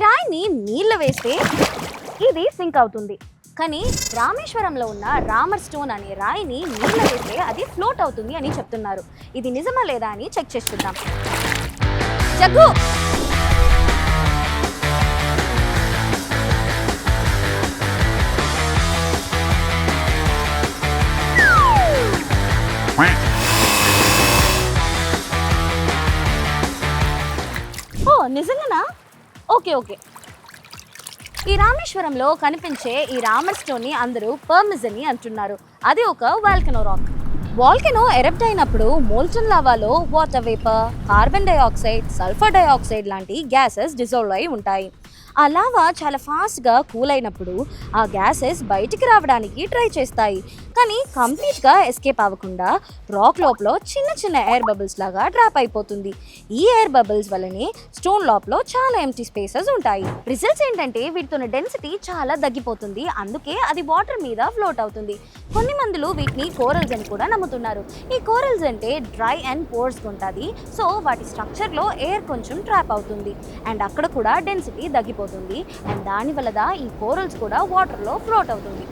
రాయిని నీళ్ళ వేస్తే ఇది సింక్ అవుతుంది. కానీ రామేశ్వరంలో ఉన్న రామర్ స్టోన్ అనే రాయిని నీళ్ళ వేస్తే అది ఫ్లోట్ అవుతుంది అని చెప్తున్నారు. ఇది నిజమా లేదా అని చెక్ చేసి చూద్దాం. జగ్గు, ఓ నిజంగానా? ఓకే. ఈ రామేశ్వరంలో కనిపించే ఈ రామర్ స్టోన్ ని అందరూ పర్మిజన్ అంటున్నారు. అది ఒక వాల్కనో రాక్. వాల్కనో ఎరప్ట్ అయినప్పుడు మోల్టన్ లావాలో water vapour, carbon dioxide, sulphur dioxide లాంటి గ్యాసెస్ డిజాల్వ్ అయి ఉంటాయి. ఆ లావా చాలా ఫాస్ట్గా కూల్ అయినప్పుడు ఆ గ్యాసెస్ బయటికి రావడానికి ట్రై చేస్తాయి. కానీ కంప్లీట్గా ఎస్కేప్ అవ్వకుండా రాక్ లోపల చిన్న ఎయిర్ బబుల్స్ లాగా ట్రాప్ అయిపోతుంది. ఈ ఎయిర్ బబుల్స్ వల్లనే స్టోన్ లోపల చాలా ఎంటీ స్పేసెస్ ఉంటాయి. రిజల్ట్స్ ఏంటంటే వీటితో డెన్సిటీ చాలా తగ్గిపోతుంది. అందుకే అది వాటర్ మీద ఫ్లోట్ అవుతుంది. కొన్ని మందులు వీటిని కోరల్స్ అని కూడా నమ్ముతున్నారు. ఈ కోరల్స్ అంటే డ్రై అండ్ పోర్స్గా ఉంటుంది. సో వాటి స్ట్రక్చర్లో ఎయిర్ కొంచెం ట్రాప్ అవుతుంది అండ్ అక్కడ కూడా డెన్సిటీ తగ్గిపోతుంది అండ్ దానివల్ల ఈ కోరల్స్ కూడా వాటర్లో ఫ్లోట్ అవుతుంది.